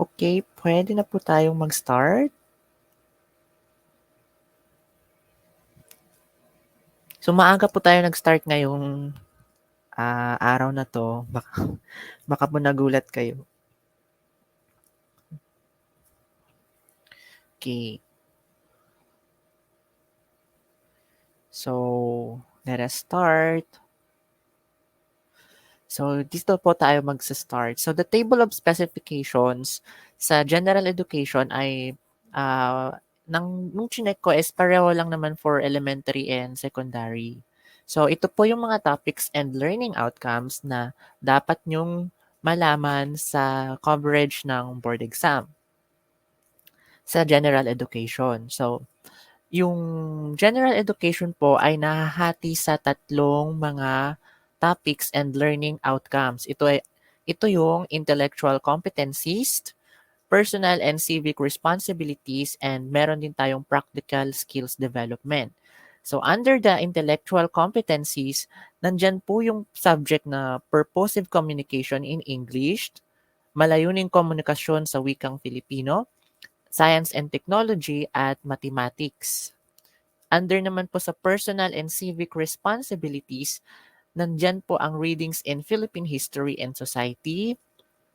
Okay, pwede na po tayong mag-start. So, maaga po tayo nag-start ngayong araw na to. Baka po nagulat kayo. Okay. So, let us start. So, dito po tayo mag-start. So, the table of specifications sa general education ay nung chinek ko is pareho lang naman for elementary and secondary. So, ito po yung mga topics and learning outcomes na dapat nyong malaman sa coverage ng board exam sa general education. So, yung general education po ay nahahati sa tatlong mga topics and learning outcomes. Ito yung intellectual competencies, personal and civic responsibilities, and meron din tayong practical skills development. So under the intellectual competencies, nandyan po yung subject na purposive communication in English, malayuning komunikasyon sa wikang Filipino, science and technology, at mathematics. Under naman po sa personal and civic responsibilities, nandyan po ang readings in Philippine history and society,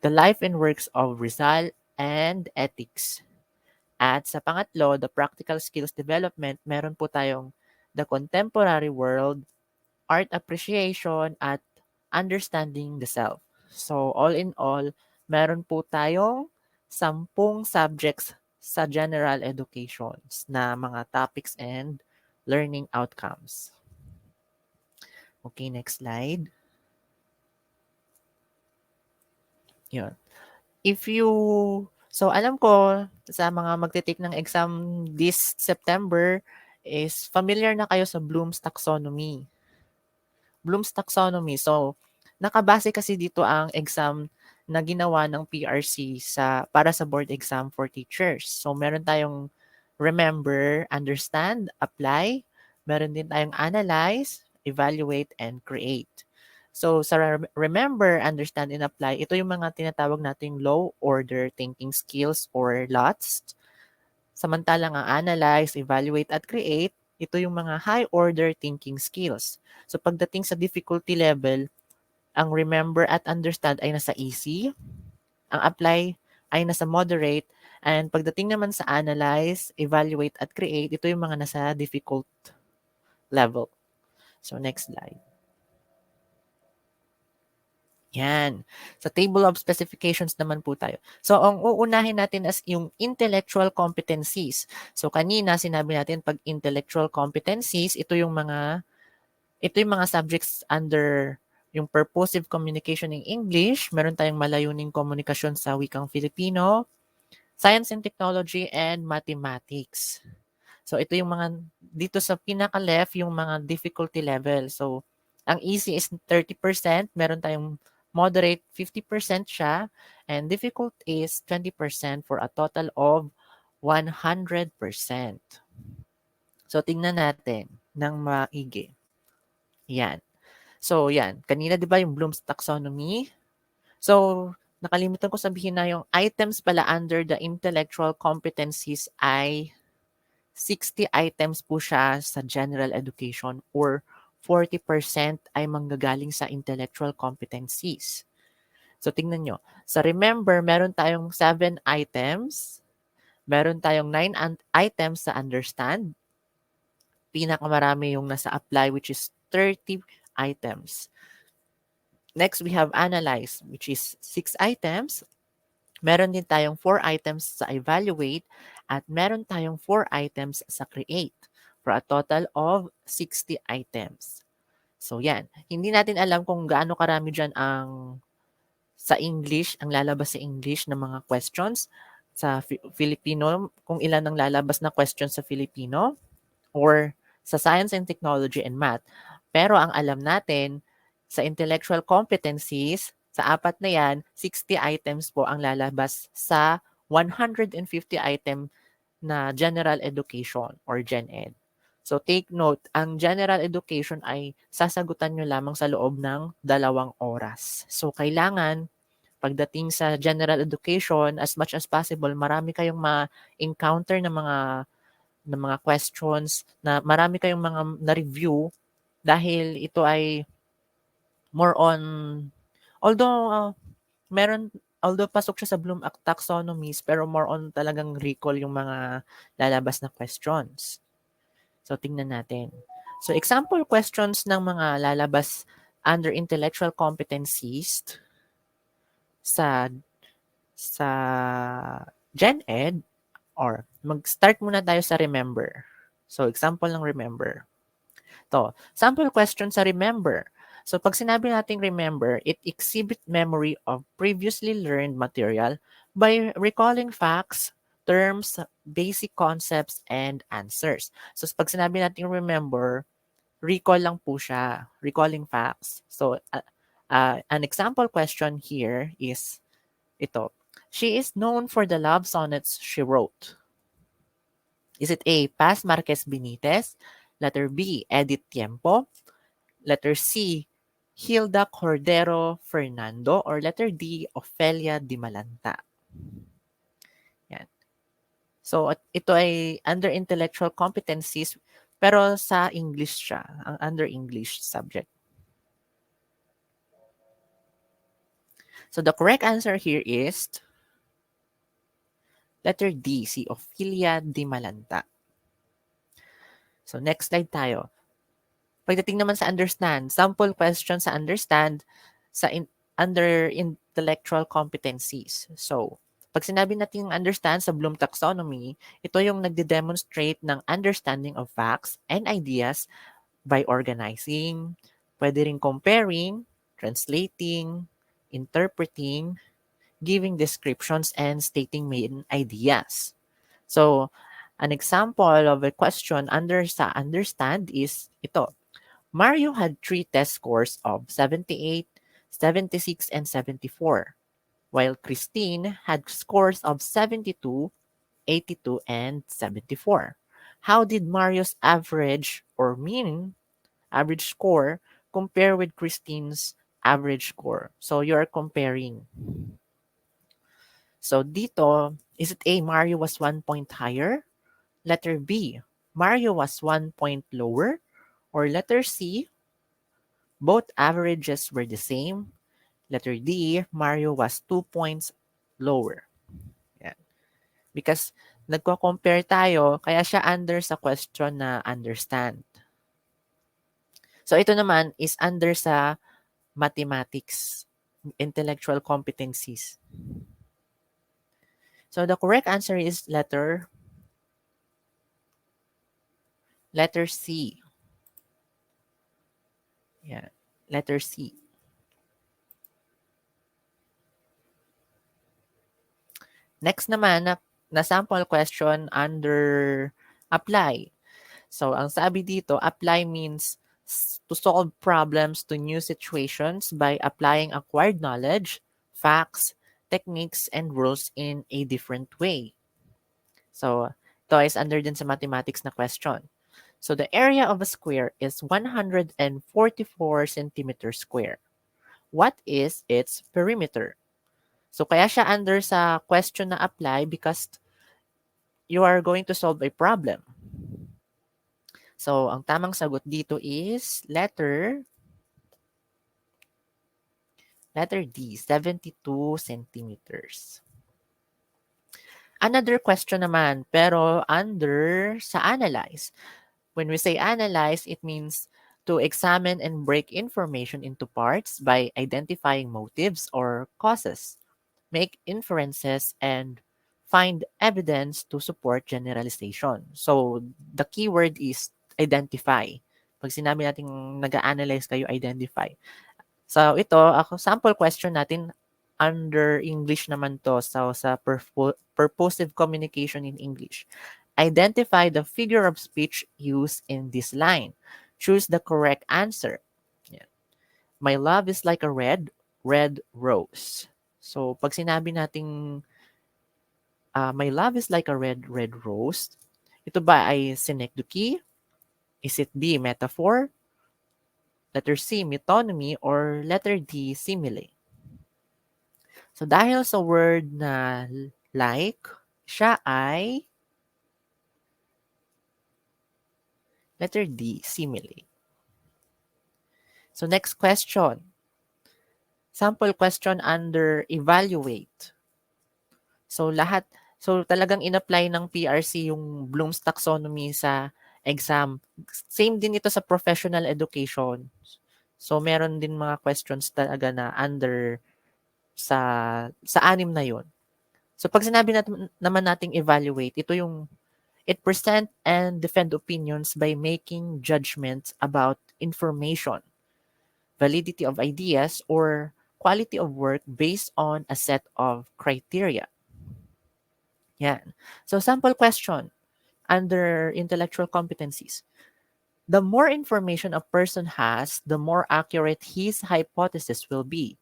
the life and works of Rizal, and ethics. At sa pangatlo, the practical skills development, meron po tayong the contemporary world, art appreciation, at understanding the self. So all in all, meron po tayong 10 subjects sa general educations na mga topics and learning outcomes. Okay, next slide. Yun. So alam ko sa mga magte-take ng exam this September is familiar na kayo sa Bloom's Taxonomy. Bloom's Taxonomy. So, nakabase kasi dito ang exam na ginawa ng PRC para sa board exam for teachers. So, meron tayong remember, understand, apply. Meron din tayong analyze, evaluate, and create. So, sa remember, understand, and apply, ito yung mga tinatawag nating low order thinking skills or LOTS. Samantalang ang analyze, evaluate, at create, ito yung mga high order thinking skills. So pagdating sa difficulty level, ang remember at understand ay nasa easy, ang apply ay nasa moderate, and pagdating naman sa analyze, evaluate, at create, ito yung mga nasa difficult level. So next slide. Yan. Sa table of specifications naman po tayo. So, ang uunahin natin as yung intellectual competencies. So, kanina sinabi natin pag intellectual competencies, ito yung mga subjects under yung purposive communication in English. Meron tayong malayuning komunikasyon sa wikang Filipino, science and technology, and mathematics. So, ito yung mga, dito sa pinaka-left, yung mga difficulty level. So, ang easy is 30%, meron tayong moderate 50% siya, and difficult is 20% for a total of 100%. So, tingnan natin ng maigi. Yan. So, yan. Kanina, di ba, yung Bloom's Taxonomy? So, nakalimutan ko sabihin na yung items pala under the intellectual competencies ay 60 items po siya sa general education or 40% ay manggagaling sa intellectual competencies. So, tingnan nyo. Sa remember, meron tayong 7 items. Meron tayong 9 items sa understand. Pinakamarami yung nasa apply, which is 30 items. Next, we have analyze, which is 6 items. Meron din tayong 4 items sa evaluate at meron tayong 4 items sa create for a total of 60 items. So yan, hindi natin alam kung gaano karami dyan ang sa English, ang lalabas sa English na mga questions. Sa Filipino, kung ilan ang lalabas na questions sa Filipino or sa science and technology and math. Pero ang alam natin, sa intellectual competencies, sa apat na yan, 60 items po ang lalabas sa 150 item na general education or Gen Ed. So take note, ang general education ay sasagutan nyo lamang sa loob ng 2 oras. So kailangan pagdating sa general education, as much as possible, marami kayong ma-encounter ng mga questions na marami kayong mga na-review dahil ito ay more on although although pasok siya sa Bloom taxonomies pero more on talagang recall yung mga lalabas na questions. So tingnan natin. So example questions ng mga lalabas under intellectual competencies sa sa Gen Ed or mag-start muna tayo sa remember. So example ng remember. To, sample question sa remember. So pag sinabi nating remember, it exhibit memory of previously learned material by recalling facts, terms, basic concepts, and answers. So pag sinabi nating remember, recall lang po siya, recalling facts. So an example question here is ito. She is known for the love sonnets she wrote. Is it A, Paz Marquez Benitez? Letter B, Edith Tiempo? Letter C, Hilda Cordero Fernando? Or letter D, Ofelia Di Malanta? Yan. So, ito ay under intellectual competencies, pero sa English siya, ang under English subject. So, the correct answer here is letter D, si Ofelia Di Malanta. So, next slide tayo. Pagdating naman sa understand, sample question sa understand sa under intellectual competencies. So, pag sinabi natin understand sa Bloom taxonomy, ito yung nagde-demonstrate ng understanding of facts and ideas by organizing, pwede rin comparing, translating, interpreting, giving descriptions, and stating main ideas. So, an example of a question under sa understand is ito. Mario had 3 test scores of 78, 76, and 74, while Christine had scores of 72, 82, and 74. How did Mario's average or mean average score compare with Christine's average score? So you're comparing. So dito, is it A, Mario was 1 point higher? Letter B, Mario was 1 point lower? Or letter C, both averages were the same? Letter D, Mario was 2 points lower. Yan. Because nagko-compare tayo, kaya siya under sa question na understand. So ito naman is under sa mathematics, intellectual competencies. So the correct answer is letter C. Yeah, letter C. Next naman na sample question under apply. So ang sabi dito, apply means to solve problems to new situations by applying acquired knowledge, facts, techniques, and rules in a different way. So ito is under din sa mathematics na question. So the area of a square is 144 centimeters square. What is its perimeter? So kaya siya under sa question na apply because you are going to solve a problem. So ang tamang sagot dito is letter D, 72 centimeters. Another question naman, pero under sa analyze. When we say analyze, it means to examine and break information into parts by identifying motives or causes, make inferences, and find evidence to support generalization. So, the keyword is identify. Pag sinabi natin nag-analyze kayo, identify. So, ito, ako, sample question natin, under English naman to, so sa purposive communication in English. Identify the figure of speech used in this line. Choose the correct answer. Yeah. My love is like a red rose. So, pag sinabi nating my love is like a red rose, ito ba ay synecdoche? Is it B, metaphor? Letter C, metonymy? Or letter D, simile? So, dahil sa word na like, siya ay letter D, simile. So, next question. Sample question under evaluate. So, talagang in-apply ng PRC yung Bloom's taxonomy sa exam. Same din ito sa professional education. So, meron din mga questions talaga na under sa anim na yon. So, pag sinabi naman nating evaluate, ito yung it present and defend opinions by making judgments about information, validity of ideas, or quality of work based on a set of criteria. Yan. So, sample question under intellectual competencies. The more information a person has, the more accurate his hypothesis will be,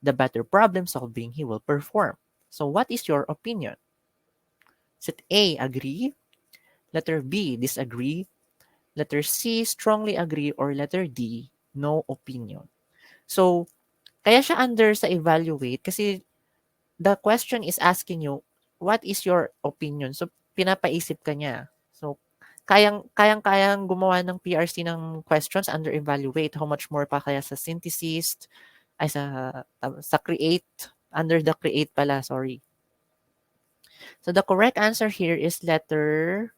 the better problem solving he will perform. So, what is your opinion? Is it A, agree? Letter B, disagree? Letter C, strongly agree? Or letter D, no opinion? So, kaya siya under sa evaluate kasi the question is asking you, what is your opinion? So, pinapaisip ka niya. So, kayang-kayang gumawa ng PRC ng questions under evaluate. How much more pa kaya sa synthesis, ay sa create, under the create pala, sorry. So, the correct answer here is letter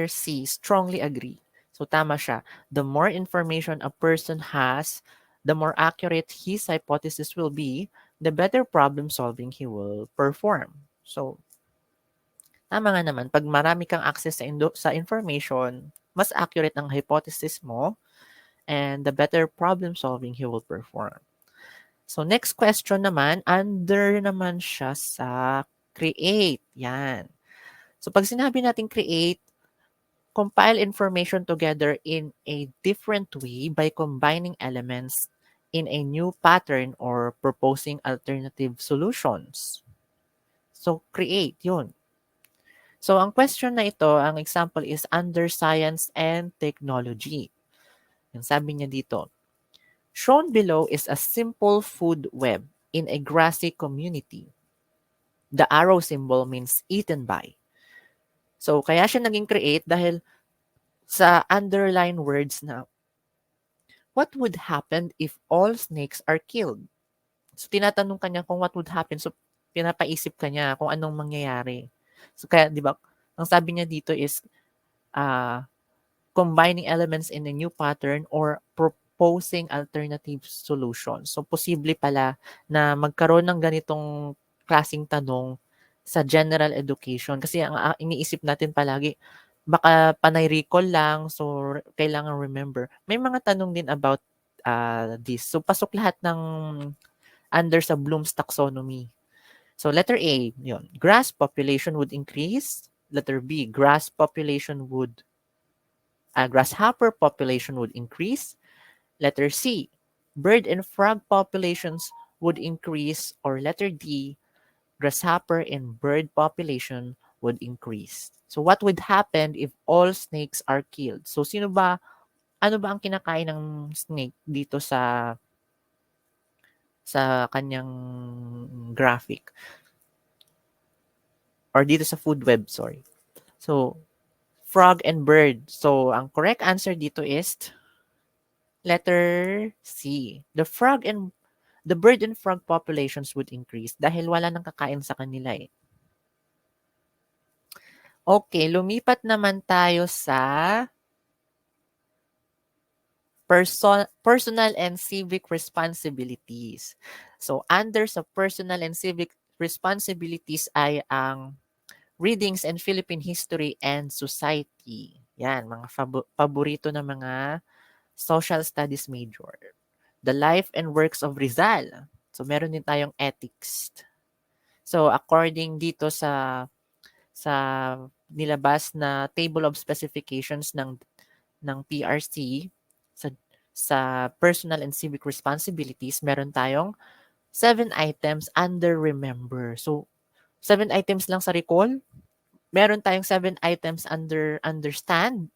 C, strongly agree. So, tama siya. The more information a person has, the more accurate his hypothesis will be, the better problem solving he will perform. So, tama nga naman. Pag marami kang access sa information, mas accurate ang hypothesis mo, and the better problem solving he will perform. So, next question naman, under naman siya sa create. Yan. So, pag sinabi natin create, compile information together in a different way by combining elements in a new pattern or proposing alternative solutions. So, create, yun. So, ang question na ito, ang example is under science and technology. Yung sabi niya dito, shown below is a simple food web in a grassy community. The arrow symbol means eaten by. So, kaya siya naging create dahil sa underline words na what would happen if all snakes are killed? So, tinatanong kanya kung what would happen. So, pinapaisip kanya kung anong mangyayari. So, kaya, di ba, ang sabi niya dito is, combining elements in a new pattern or proposing alternative solutions. So, posible pala na magkaroon ng ganitong klaseng tanong sa general education. Kasi ang iniisip natin palagi, baka panay recall lang, so kailangan remember. May mga tanong din about this. So, pasok lahat ng under sa Bloom's taxonomy. So, letter A, yun, grass population would increase. Letter B, grasshopper population would increase. Letter C, bird and frog populations would increase. Or letter D, grasshopper and bird population would increase. So what would happen if all snakes are killed? So ano ba ang kinakain ng snake dito sa kanyang graphic? Or dito sa food web, sorry. So, frog and bird. So, ang correct answer dito is letter C. The bird and frog populations would increase dahil wala nang kakain sa kanila eh. Okay, lumipat naman tayo sa personal and civic responsibilities. So, under sa personal and civic responsibilities ay ang readings and Philippine history and society. Yan, mga paborito ng mga social studies major. The life and works of Rizal. So, meron din tayong ethics. So, according dito sa nilabas na table of specifications ng PRC sa personal and civic responsibilities, meron tayong 7 items under remember. So, 7 items lang sa recall. Meron tayong 7 items under understand.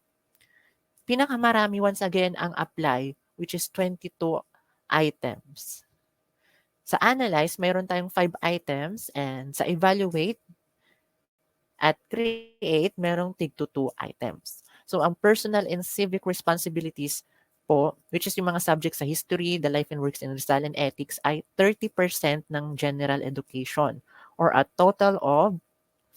Pinakamarami once again ang apply, which is 22 items. Sa analyze, mayroon tayong 5 items and sa evaluate at create, merong tig to 2 items. So, ang personal and civic responsibilities po, which is yung mga subjects sa history, the life and works in Rizal and ethics, ay 30% ng general education or a total of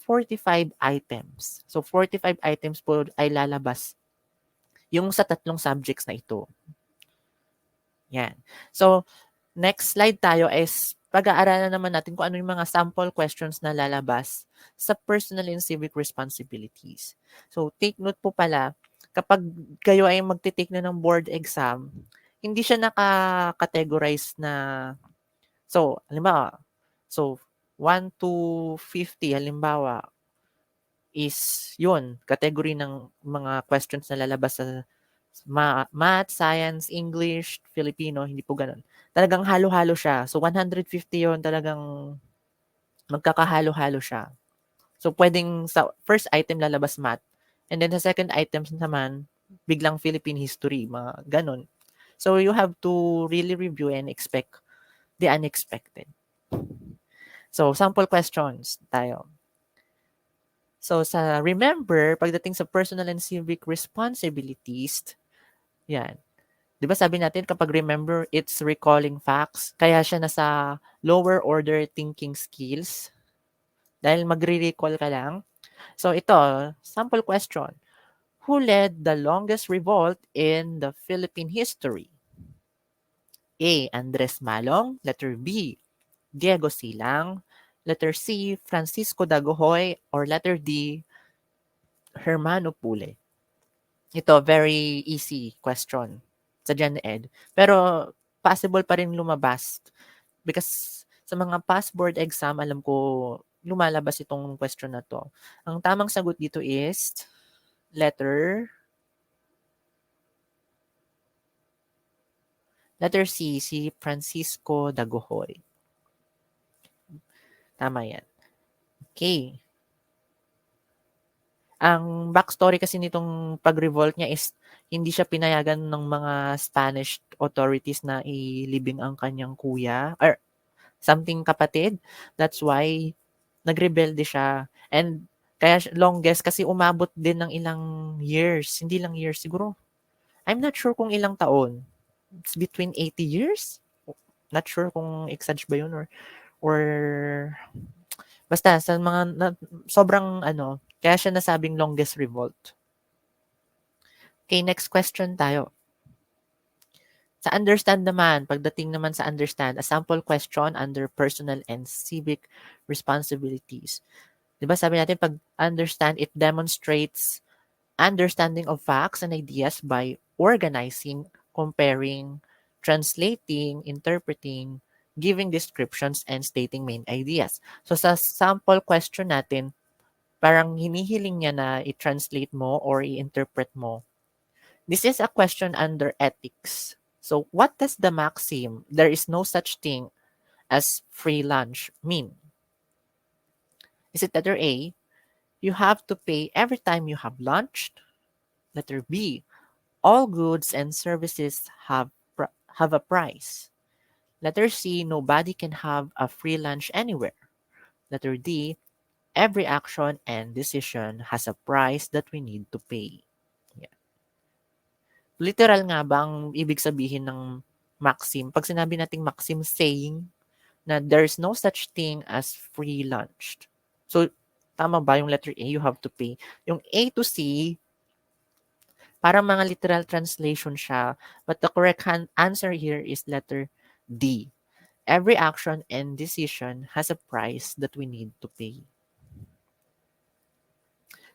45 items. So, 45 items po ay lalabas yung sa tatlong subjects na ito. Yan. So, next slide tayo is pag-aaralan naman natin kung ano yung mga sample questions na lalabas sa personal and civic responsibilities. So, take note po pala, kapag kayo ay magte-take na ng board exam, hindi siya naka-categorize na, so, halimbawa, so, 1 to 50, halimbawa, is yun, category ng mga questions na lalabas sa math, science, English, Filipino, hindi po ganun. Talagang halo-halo siya. So, 150 yon talagang magkakahalo-halo siya. So, pwedeng sa first item lalabas math. And then sa second item naman, biglang Philippine history, mga ganun. So, you have to really review and expect the unexpected. So, sample questions tayo. So, sa remember, pagdating sa personal and civic responsibilities, yan. 'Di ba sabi natin kapag remember, it's recalling facts. Kaya siya nasa lower order thinking skills dahil magre-recall ka lang. So ito, sample question. Who led the longest revolt in the Philippine history? A. Andres Malong. Letter B. Diego Silang. Letter C. Francisco Dagohoy. Or letter D. Hermano Pule. Ito, very easy question sa Gen Ed. Pero possible pa rin lumabas because sa mga past board exam, alam ko lumalabas itong question na to. Ang tamang sagot dito is letter C, si Francisco Dagohoy. Tama yan. Okay. Ang backstory kasi nitong pag-revolt niya is hindi siya pinayagan ng mga Spanish authorities na ilibing ang kanyang kuya or something kapatid. That's why nagrebelde siya. And kaya longest kasi umabot din ng ilang years. Hindi lang years siguro. I'm not sure kung ilang taon. It's between 80 years. Not sure kung exage ba yun or basta sa mga sobrang kaya siya nasabing longest revolt. Okay, next question tayo. Sa understand naman, pagdating naman sa understand, a sample question under personal and civic responsibilities. 'Di ba sabi natin pag understand, it demonstrates understanding of facts and ideas by organizing, comparing, translating, interpreting, giving descriptions, and stating main ideas. So sa sample question natin, parang hinihiling niya na i-translate mo or i-interpret mo. This is a question under ethics. So what does the maxim, there is no such thing as free lunch mean? Is it letter A, you have to pay every time you have lunch? Letter B, all goods and services have a price. Letter C, nobody can have a free lunch anywhere. Letter D, every action and decision has a price that we need to pay. Yeah. Literal nga ba ang ibig sabihin ng maxim? Pag sinabi nating maxim, saying na there's no such thing as free lunch. So, tama ba yung letter A, you have to pay? Yung A to C, parang mga literal translation siya. But the correct answer here is letter D. Every action and decision has a price that we need to pay.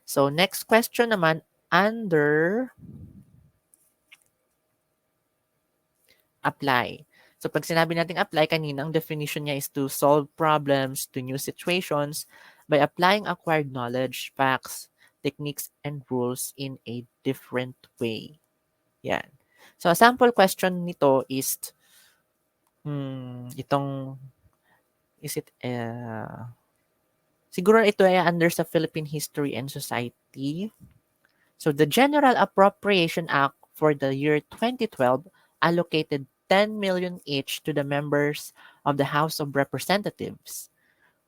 So, next question naman, under apply. So, pag sinabi natin apply, kanina, ang definition niya is to solve problems to new situations by applying acquired knowledge, facts, techniques, and rules in a different way. Yan. So, a sample question nito is, siguro ito ay under sa Philippine History and Society. So, the General Appropriation Act for the year 2012 allocated 10 million each to the members of the House of Representatives,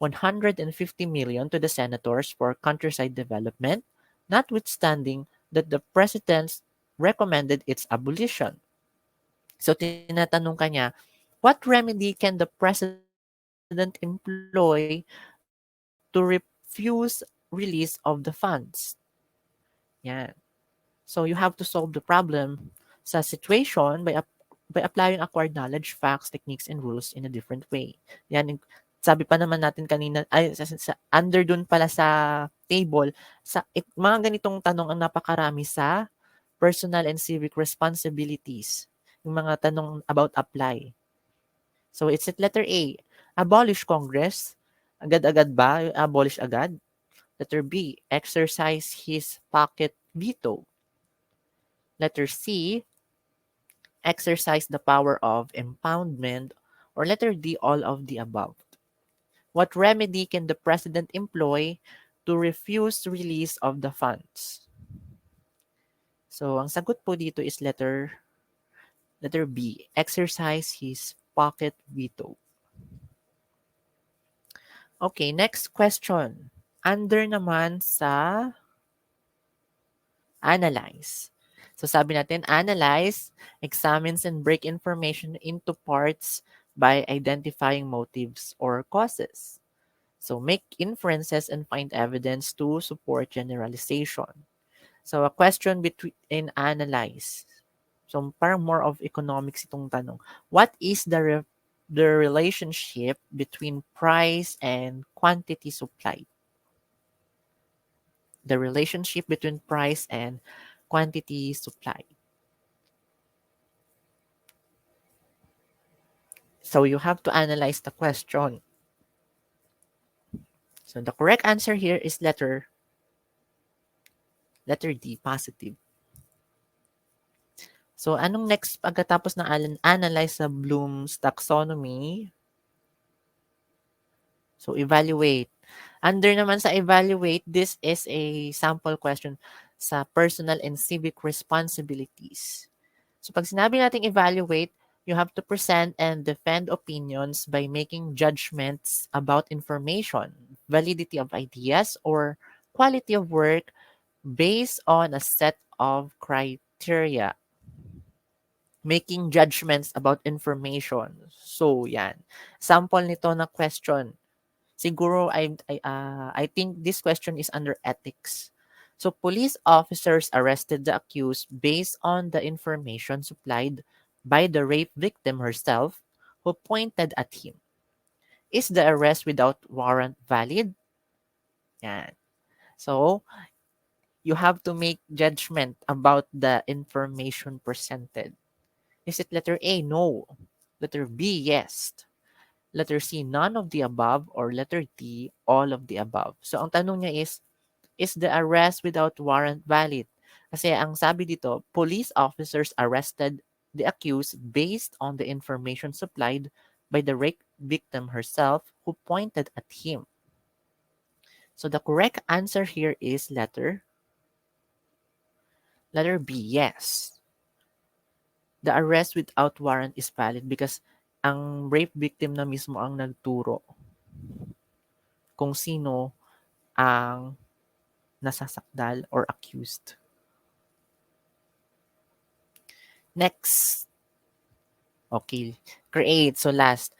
150 million to the senators for countryside development, notwithstanding that the president recommended its abolition. So tinatanong kanya, what remedy can the president employ to refuse release of the funds? Yan. So you have to solve the problem sa situation by applying acquired knowledge, facts, techniques, and rules in a different way. Yan, sabi pa naman natin kanina, ay, under dun pala sa table, mga ganitong tanong ang napakarami sa personal and civic responsibilities. Yung mga tanong about apply. So it's at letter A, abolish Congress. Agad-agad ba? Abolish agad? Letter B, exercise his pocket veto. Letter C, exercise the power of impoundment. Or letter D, all of the above. What remedy can the president employ to refuse release of the funds? So, ang sagot po dito is letter B, exercise his pocket veto. Okay, next question. Under naman sa analyze. So sabi natin, analyze, examines and break information into parts by identifying motives or causes. So make inferences and find evidence to support generalization. So a question between analyze. So parang more of economics itong tanong. What is the relationship between price and quantity supplied? The relationship between price and quantity supply. So you have to analyze the question. So the correct answer here is letter D, positive. So anong next pagkatapos ng analyze sa Bloom's taxonomy? So evaluate. Under naman sa evaluate, this is a sample question sa personal and civic responsibilities. So pag sinabi nating evaluate, you have to present and defend opinions by making judgments about information, validity of ideas, or quality of work based on a set of criteria. Making judgments about information. So, yan. Sample nito na question. Siguro, I think this question is under ethics. So, police officers arrested the accused based on the information supplied by the rape victim herself who pointed at him. Is the arrest without warrant valid? Yan. So, you have to make judgment about the information presented. Is it letter A? No. Letter B? Yes. Letter C? None of the above. Or letter D? All of the above. So, ang tanong niya is the arrest without warrant valid? Kasi ang sabi dito, police officers arrested the accused based on the information supplied by the rape victim herself who pointed at him. So the correct answer here is letter B, yes. The arrest without warrant is valid because ang rape victim na mismo ang nagturo kung sino ang nasasakdal or accused. Next. Okay. Create. So last.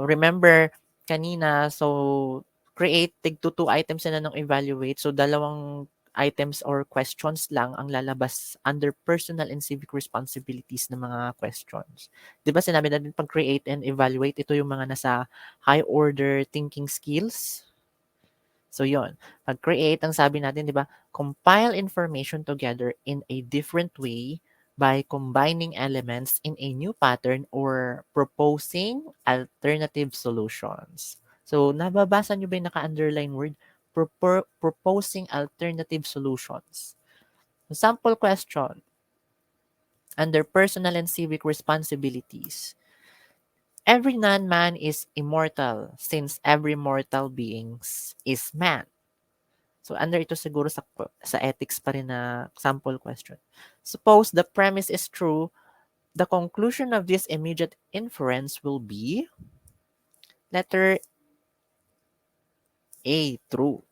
Remember, kanina, so create, tig-2 items na ng evaluate. So dalawang items or questions lang ang lalabas under personal and civic responsibilities ng mga questions. Di ba sinabi natin pag create and evaluate, ito yung mga nasa high order thinking skills. So yon, pag create, ang sabi natin, di ba, compile information together in a different way by combining elements in a new pattern or proposing alternative solutions. So, nababasa nyo ba yung naka-underline word? Proposing alternative solutions. Sample question. Under personal and civic responsibilities, every non-man is immortal since every mortal being is man. So, under ito siguro sa ethics pa rin na sample question. Suppose the premise is true The conclusion of this immediate inference will be letter A, true.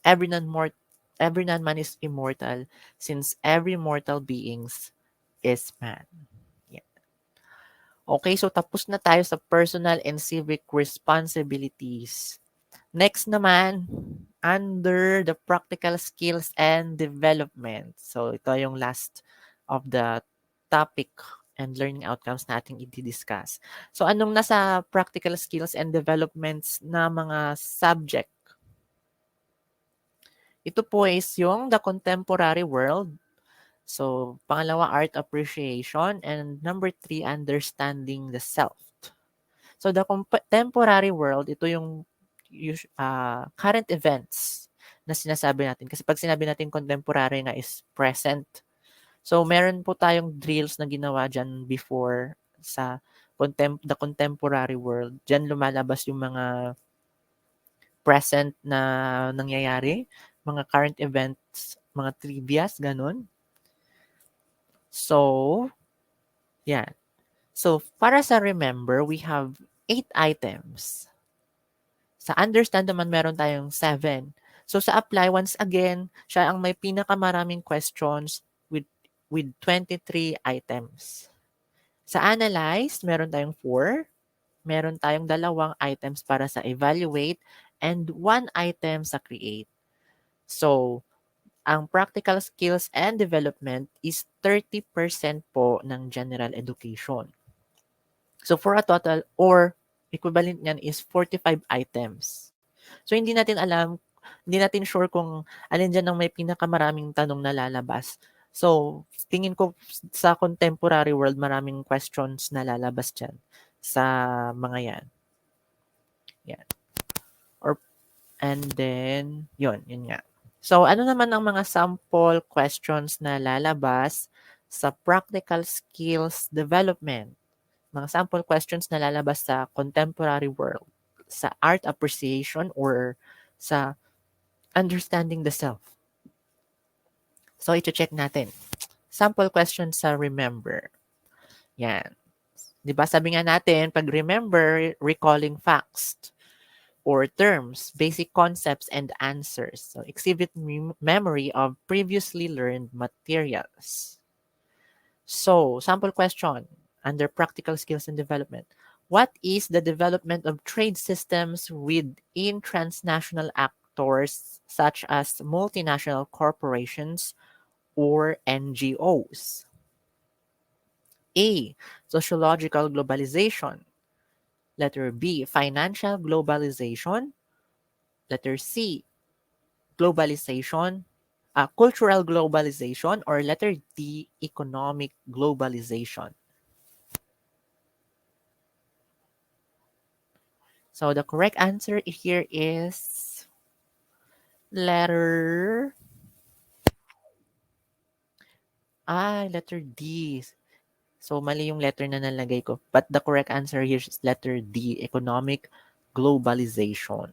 Every non-man is immortal since every mortal beings is man. Yeah. Okay, so tapos na tayo sa personal and civic responsibilities. Next naman, under the practical skills and development. So ito yung last of the topic and learning outcomes na ating i-discuss. So anong nasa practical skills and developments na mga subject? Ito po is yung the contemporary world. So pangalawa, art appreciation. And number 3, understanding the self. So the contemporary world, ito yung current events na sinasabi natin. Kasi pag sinabi natin contemporary nga is present. So meron po tayong drills na ginawa dyan before sa the contemporary world. Dyan lumalabas yung mga present na nangyayari, mga current events, mga trivias, ganun. So, yeah. So, para sa remember, we have 8 items. Sa understand naman, meron tayong 7. So, sa apply, once again, siya ang may pinakamaraming questions with 23 items. Sa analyze, meron tayong 4. Meron tayong 2 items para sa evaluate and 1 item sa create. So, ang practical skills and development is 30% po ng general education. So for a total or equivalent niyan is 45 items. So hindi natin alam, hindi natin sure kung alin dyan ang may pinakamaraming tanong na lalabas. So tingin ko sa contemporary world maraming questions na lalabas dyan sa mga yan. Yan. And then, yun nga. So, ano naman ang mga sample questions na lalabas sa practical skills development? Mga sample questions na lalabas sa contemporary world, sa art appreciation or sa understanding the self. So, ito-check natin. Sample questions sa remember. Yan. Di ba sabi nga natin, pag remember, recalling facts or terms, basic concepts, and answers. So, exhibit memory of previously learned materials. So, sample question under practical skills and development. What is the development of trade systems within transnational actors such as multinational corporations or NGOs? A. Sociological globalization. Letter B. Financial globalization. Letter C. Globalization. Cultural globalization. Or letter D. Economic globalization. So the correct answer here is letter D. So mali yung letter na nalagay ko. But the correct answer here is letter D, economic globalization.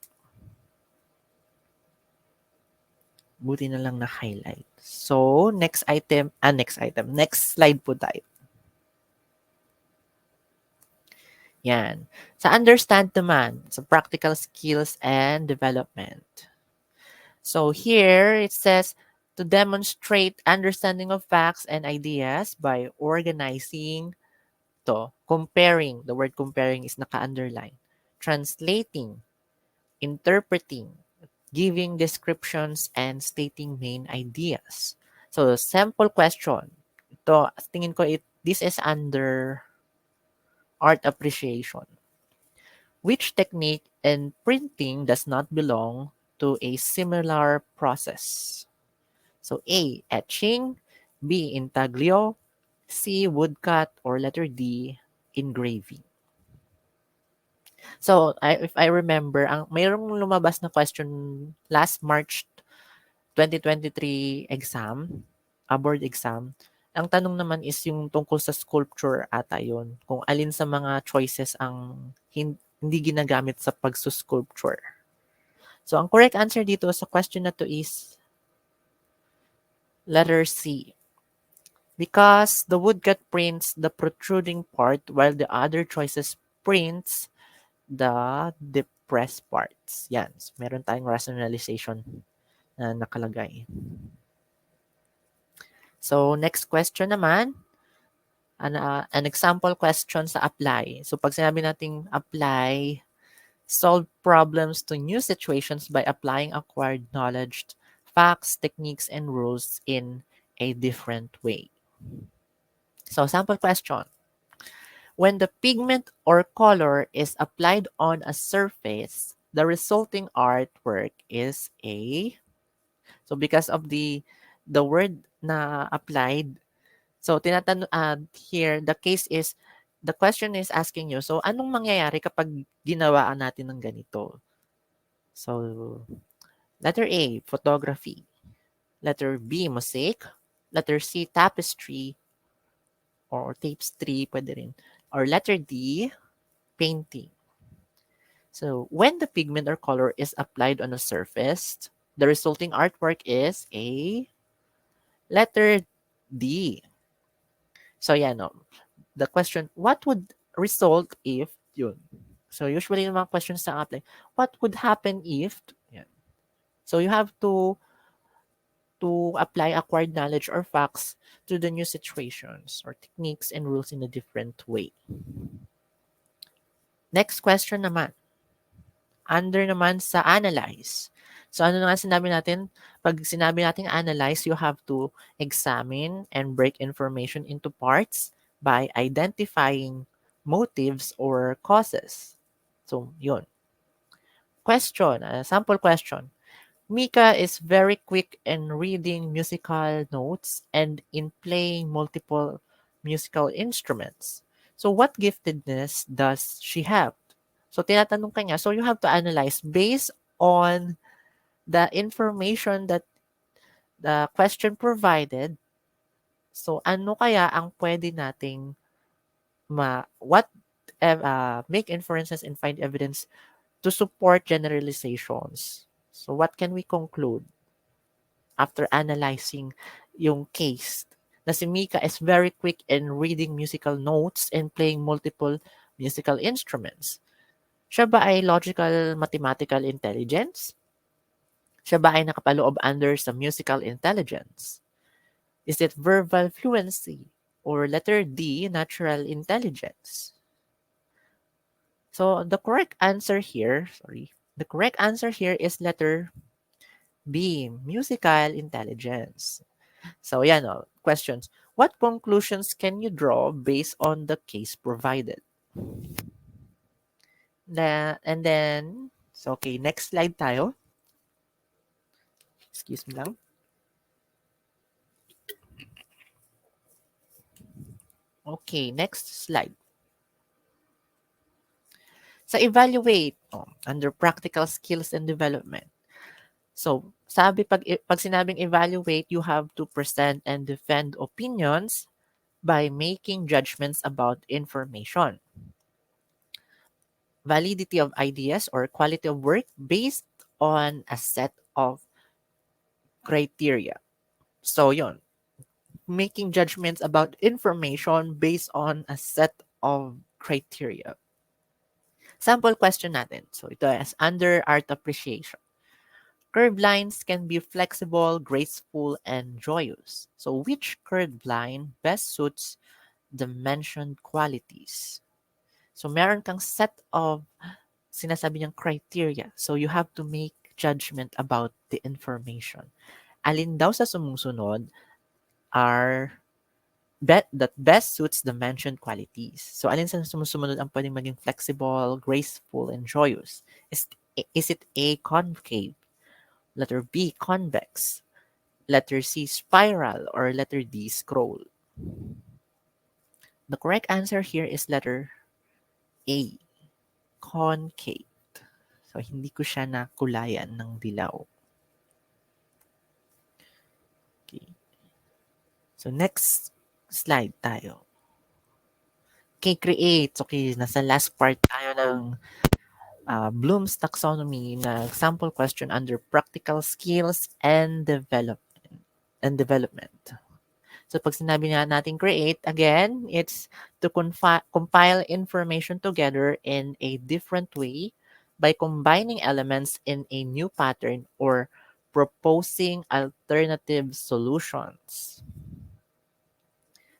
Buti na lang na-highlight. So, next slide po tayo. Yan. Sa understand naman, sa practical skills and development. So here it says to demonstrate understanding of facts and ideas by organizing comparing. The word comparing is naka-underline. Translating, interpreting, giving descriptions, and stating main ideas. So sample question. Ito, tingin ko this is under art appreciation. Which technique in printing does not belong to a similar process? So A, etching, B, intaglio, C, woodcut, or letter D, engraving. So, if I remember, mayroong lumabas na question last March 2023 exam, board exam. Ang tanong naman is yung tungkol sa sculpture ata yun. Kung alin sa mga choices ang hindi ginagamit sa pagsusculpture. So, ang correct answer dito sa question na to is letter C. Because the woodcut prints the protruding part while the other choices prints the depressed parts. Yan. So, meron tayong rationalization na nakalagay. So, next question naman, an example question sa apply. So, pag sinabi nating apply, solve problems to new situations by applying acquired knowledge, facts, techniques, and rules in a different way. So, sample question. When the pigment or color is applied on a surface, the resulting artwork is a... So, because of the word na applied, so tinatanong here, the question is asking you, so anong mangyayari kapag ginawaan natin ng ganito? So, letter A, photography. Letter B, mosaic. Letter C, tapestry. Or tapestry, pwede rin. Or letter D, painting. So, when the pigment or color is applied on a surface, the resulting artwork is a letter D. So, yeah, no. The question, what would result if yun? So, usually yung mga questions sa apply, what would happen if... Yan. So, you have to apply acquired knowledge or facts to the new situations or techniques and rules in a different way. Next question naman. Under naman sa analyze. So ano na nga sinabi natin? Pag sinabi natin analyze, you have to examine and break information into parts by identifying motives or causes. So yun. Question, sample question. Mika is very quick in reading musical notes and in playing multiple musical instruments. So what giftedness does she have? So tinatanong ka niya, so you have to analyze based on the information that the question provided. So ano kaya ang pwede nating make inferences and find evidence to support generalizations. So what can we conclude after analyzing yung case? Na si Mika is very quick in reading musical notes and playing multiple musical instruments. Siya ba ay logical mathematical intelligence? Siya ba ay nakapaloob under sa musical intelligence? Is it verbal fluency? Or letter D, natural intelligence? So the correct answer here is letter B, musical intelligence. So yan o, questions. What conclusions can you draw based on the case provided? And then, so okay, next slide tayo. Excuse me lang. Okay, next slide. Sa evaluate, under practical skills and development. So, pag sinabing evaluate, you have to present and defend opinions by making judgments about information. Validity of ideas or quality of work based on a set of criteria. So, yon, making judgments about information based on a set of criteria. Sample question natin. So, ito is under art appreciation. Curved lines can be flexible, graceful, and joyous. So, which curved line best suits the mentioned qualities? So, meron kang set of sinasabi niyang criteria. So, you have to make judgment about the information. Alin daw sa sumusunod are that best suits the mentioned qualities. So, alin sa sumusunod ang pwedeng maging flexible, graceful, and joyous? Is it A, concave? Letter B, convex? Letter C, spiral? Or letter D, scroll? The correct answer here is letter A, concave. So, hindi ko siya nakulayan ng dilaw. Okay. So, next slide tayo. Okay, create. Okay, nasa last part tayo ng Bloom's taxonomy na sample question under practical skills and development. So pag sinabi nga natin create, again, it's to compile information together in a different way by combining elements in a new pattern or proposing alternative solutions.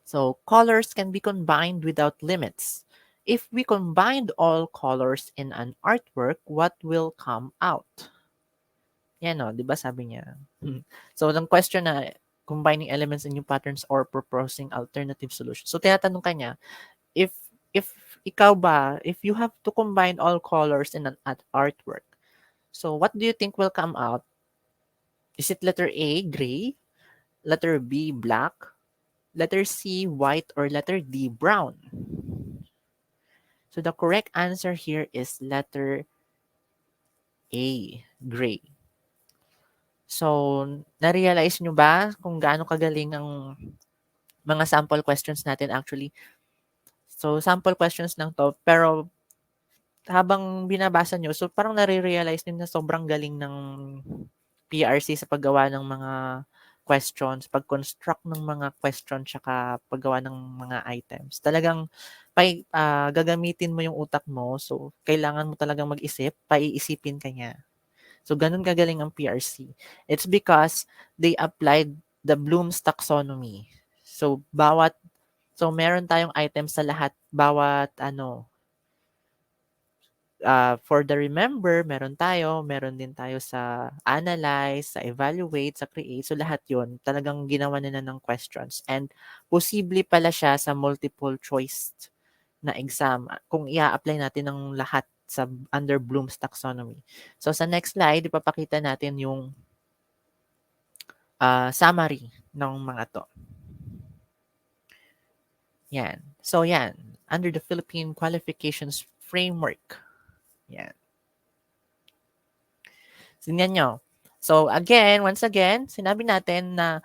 So colors can be combined without limits. If we combined all colors in an artwork, what will come out? Yan o, di ba sabi niya. So, ang question na combining elements in new patterns or proposing alternative solutions. So, tinatanong ka niya, if if ikaw ba, if you have to combine all colors in an artwork, so what do you think will come out? Is it letter A, gray, letter B, black, letter C, white, or letter D, brown? So, the correct answer here is letter A, gray. So, na-realize nyo ba kung gaano kagaling ang mga sample questions natin actually? So, sample questions lang to. Pero, habang binabasa nyo, so parang nare-realize nyo na sobrang galing ng PRC sa paggawa ng mga questions, pag-construct ng mga questions, tsaka paggawa ng mga items. Talagang gagamitin mo yung utak mo. So, kailangan mo talagang mag-isip, paiisipin ka niya. So, ganun kagaling ang PRC. It's because they applied the Bloom's taxonomy. So, meron tayong items sa lahat, bawat for the remember, meron din tayo sa analyze, sa evaluate, sa create. So, lahat yon talagang ginawa nila ng questions. And, posible pala siya sa multiple choice na exam kung i-apply natin ng lahat sa under Bloom's taxonomy. So sa next slide, ipapakita natin yung summary ng mga to. Yan. So yan, under the Philippine Qualifications Framework. Yan. Tingnan nyo. So again, once again, sinabi natin na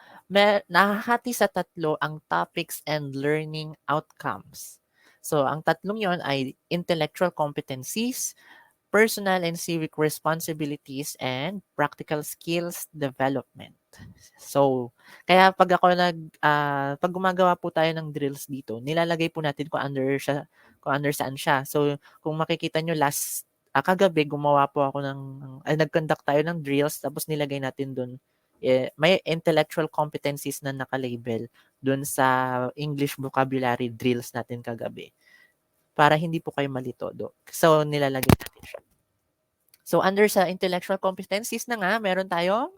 nahahati sa tatlo ang topics and learning outcomes. So ang tatlong yon ay intellectual competencies, personal and civic responsibilities, and practical skills development. So, kaya pag gumagawa po tayo ng drills dito, nilalagay po natin kung under saan siya. So, kung makikita nyo kagabi, gumawa po ako nag-conduct tayo ng drills, tapos nilagay natin dun, may intellectual competencies na nakalabel dun sa English vocabulary drills natin kagabi. Para hindi po kayo malito, So, nilalagay natin siya. So, under sa intellectual competencies na nga, meron tayo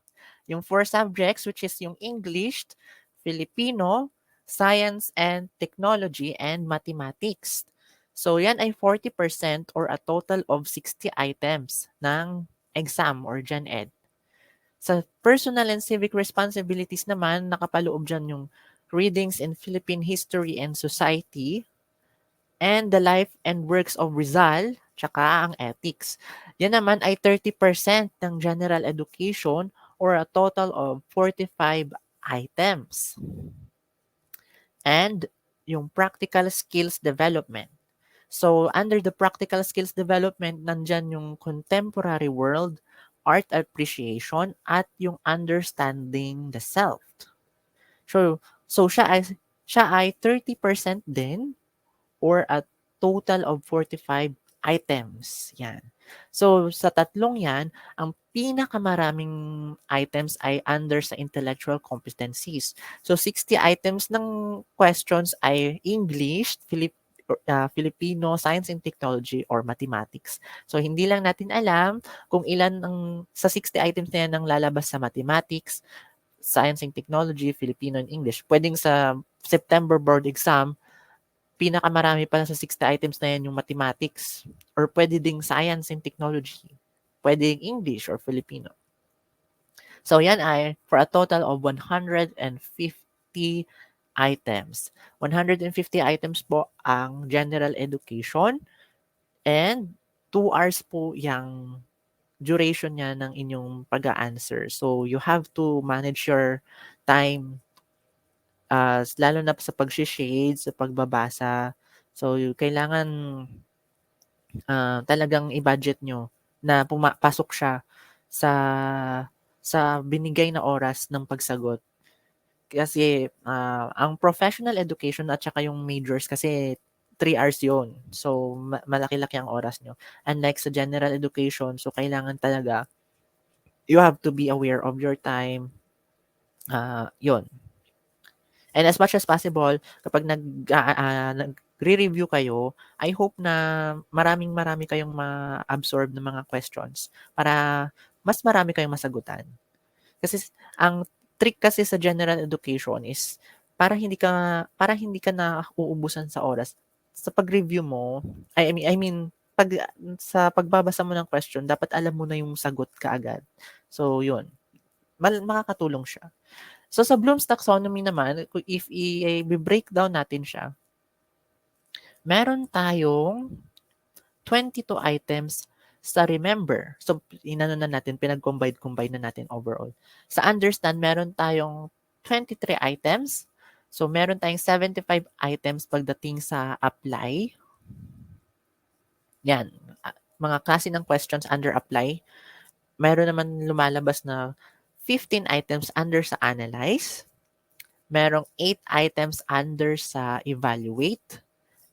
yung 4 subjects, which is yung English, Filipino, Science and Technology, and Mathematics. So, yan ay 40% or a total of 60 items ng exam or Gen Ed. Sa personal and civic responsibilities naman, nakapaloob dyan yung readings in Philippine history and society, and the life and works of Rizal, tsaka ang ethics. Yan naman ay 30% ng general education or a total of 45 items. And yung practical skills development. So, under the practical skills development, nandyan yung contemporary world, art appreciation, at yung understanding the self. So siya ay 30% din or a total of 45 items. Yan. So, sa tatlong yan, ang pinakamaraming items ay under sa intellectual competencies. So, 60 items ng questions ay English, Filipino, Science and Technology, or Mathematics. So, hindi lang natin alam kung ilan sa 60 items na yan ang lalabas sa Mathematics, Science and Technology, Filipino, and English. Pwedeng sa September board exam, pinakamarami pala sa 60 items na yan yung mathematics or pwede ding science and technology. Pwede ding English or Filipino. So yan ay for a total of 150 items. 150 items po ang general education and 2 hours po yung duration niya ng inyong pag-a-answer. So you have to manage your time lalo na sa pag-shade, sa pagbabasa. So, kailangan talagang i-budget nyo na pumapasok siya sa binigay na oras ng pagsagot. Kasi, ang professional education at saka yung majors kasi 3 hours yun. So, malaki-laki ang oras niyo. Unlike sa general education, so kailangan talaga you have to be aware of your time, yun. And as much as possible, kapag nagre-review kayo, I hope na maraming-marami kayong ma-absorb ng mga questions para mas marami kayong masagutan. Kasi ang trick kasi sa general education is para hindi ka na uubusan sa oras. Sa pag-review mo, I mean sa pagbabasa mo ng question, dapat alam mo na yung sagot kaagad. So, yun. Makakatulong siya. So, sa Bloom's Taxonomy naman, if i-breakdown natin siya, meron tayong 22 items sa remember. So, inano na natin, pinag-combine na natin overall. Sa understand, meron tayong 23 items. So, meron tayong 75 items pagdating sa apply. Yan. Mga klase ng questions under apply. Meron naman lumalabas na 15 items under sa analyze. Merong 8 items under sa evaluate.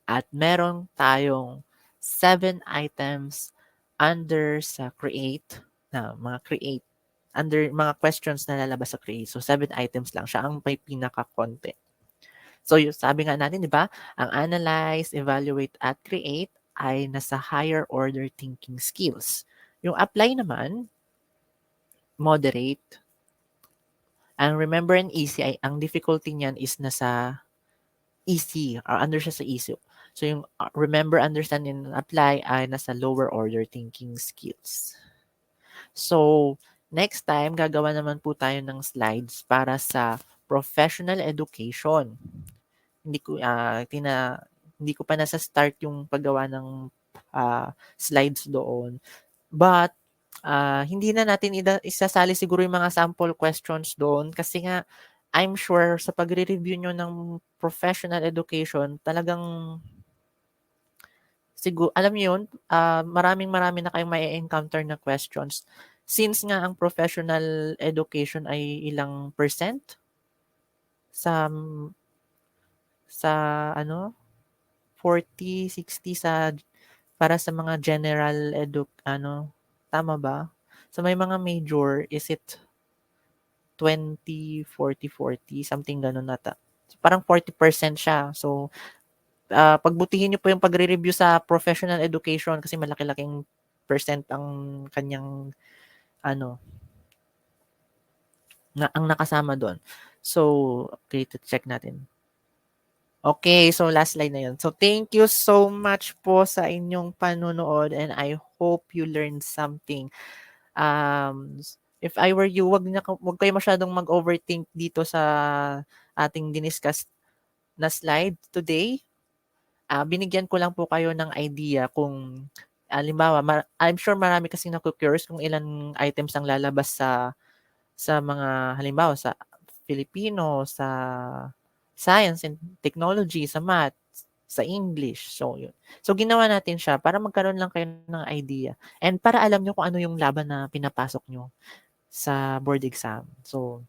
At meron tayong 7 items under sa create, na mga create, under mga questions na lalabas sa create. So, 7 items lang siya ang may pinaka-konti. So, yung sabi nga natin, di ba, ang analyze, evaluate, at create ay nasa higher order thinking skills. Yung apply naman, moderate. Ang remember and easy, ay ang difficulty niyan is nasa easy or under siya sa easy. So, yung remember, understand, and apply ay nasa lower order thinking skills. So, next time, gagawa naman po tayo ng slides para sa professional education. Hindi ko pa nasa start yung paggawa ng slides doon. But, hindi na natin isasali siguro yung mga sample questions doon kasi nga, I'm sure sa pagre-review nyo ng professional education, talagang siguro, alam niyo yun, maraming-marami na kayong mai-encounter na questions. Since nga ang professional education ay ilang percent sa sa ano 40, 60 sa para sa mga general tama ba? So may mga major, is it 20, 40, 40, something ganun nata. So, parang 40% siya. So, pagbutihin niyo po yung pagre-review sa professional education kasi malaki-laking percent ang kanyang ano, ang nakasama doon. So, okay, to check natin. Okay, so last slide na yun. So, thank you so much po sa inyong panunood and I hope you learned something. If I were you, wag kayo masyadong mag-overthink dito sa ating diniscuss na slide today. Binigyan ko lang po kayo ng idea kung halimbawa, I'm sure marami kasing naku-curious kung ilan items ang lalabas sa mga halimbawa sa Filipino, sa science and technology, sa math, sa English. So, yun. So, ginawa natin siya para magkaroon lang kayo ng idea and para alam nyo kung ano yung laban na pinapasok nyo sa board exam. So,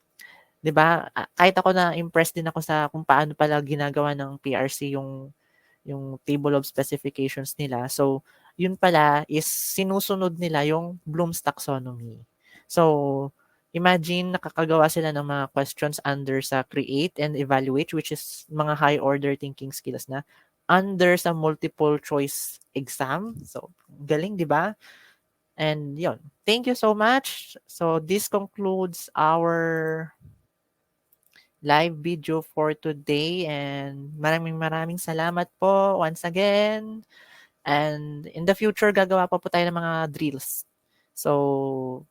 'di ba? Kahit ako na impressed din ako sa kung paano pala ginagawa ng PRC yung table of specifications nila. So, yun pala is sinusunod nila yung Bloom's Taxonomy. So, imagine nakakagawa sila ng mga questions under sa create and evaluate, which is mga high order thinking skills na under sa multiple choice exam. So, galing, di ba? And yun. Thank you so much. So, this concludes our live video for today and maraming salamat po once again. And in the future, gagawa pa po tayo ng mga drills. So,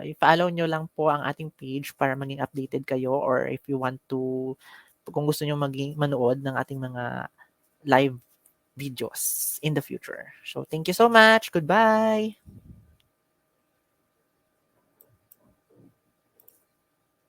i-follow nyo lang po ang ating page para maging updated kayo or if you want to, kung gusto nyo manood ng ating mga live videos in the future. So, thank you so much. Goodbye!